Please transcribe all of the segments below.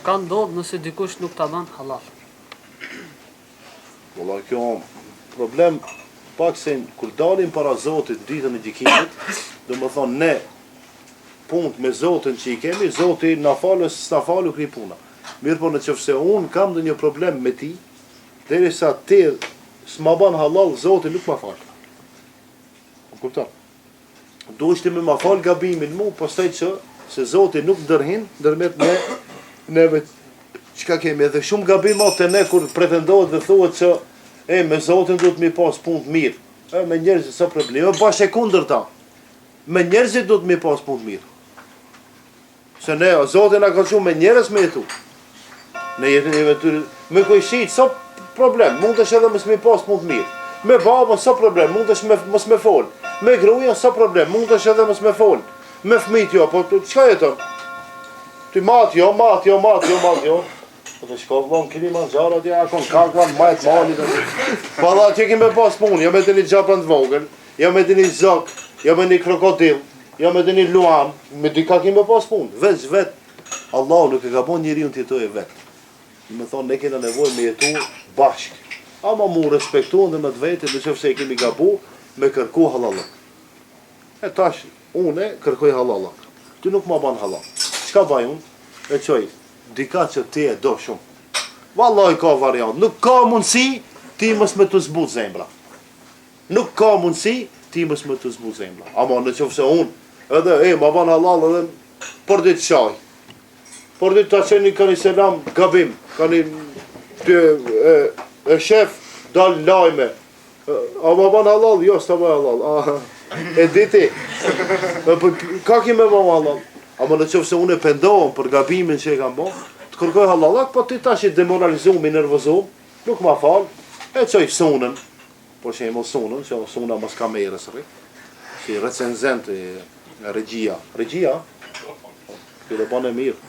çka ndodh nëse dikush nuk ta bën halal? Valla kjo problem pak se kur dalim para Zotit ditën e gjykimit, do më thonë ne punë me Zotin që i kemi, Zoti na falë s'na falu kri puna. Mirë po nëse unë kam ndonjë problem me ti, derisa ti s'ma ban halal, Zoti nuk ma fal. Kupton? Duhet me ma fal gabimin mu, pastaj që se Zoti nuk ndërhin ndërmjet neve çka kemi, edhe shumë gabim te ne kur pretendohet dhe thuhet që me Zotin duhet mi pas punë të mirë. Me njerëzit sa problem, bashkë kundërta. Me njerëzit duhet mi pas punë të mirë. Se ne Zoti na ka thënë me njerëz me jetu. Në jetën e vetë me kujshit sa problem, mund të edhe mos mi pas punë të mirë. Me babën sa problem, mund të mos me fol. Me gruajën sa problem, mund të edhe mos me fol. Me fëmijët jo, po çka jeton? Ti mat jo. Po të shko vlon Kilimanjaro atje, akon kakvan, majt malit. Po Allah që kemi pas punë, jo me të një gjapën të vogël, jo me të një zok, jo me një krokodil, jo me të një luan, me dika kemi pas punë. Vet, Allah nuk e ka bon njeriu të jetojë vet. Me thonë, ne kena nevojë me jetu bashk. Ama mu respektu dhe me të vetit, nëse e kemi gabu, me kërku halallak. E tash, une kërkoj halallak. Ty nuk ma ban halal. Çka baj unë? E qoj, dika që ti e do shumë. Vallaj ka variant. Nuk ka mundësi ti mës me të zbut zemra. Nuk ka mundësi ti mës me të zbut zemra. Ama në qofse unë, edhe ma ban halal edhe për ditë qaj. Për ditë ta qeni ka një selam gabim. Ka një shef dal lajme. A ma ban halal? Jo, s'ta ban halal. E diti. Ka ki me ban halal? Ama në qofse unë e pendohem për gabimin që e kam bo, të kërkoj halallak, po ti tash i demoralizum, i nervozum, nuk ma fal, e qoj sunën, po që e më sunën, që suna mos kamerës rri, që i recenzent e regjia, këtë bane mirë.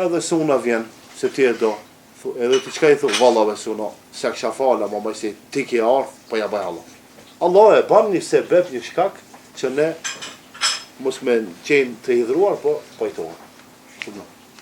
Edhe suna vjen, se ti e do, edhe ti qka i thu, vallave suna, se kësha fala, ma më si ti ki arth, po ja baj Allah. Allah e ban një sebeb, një shkak, që ne mos me qenë të hidhruar, po pajtohen.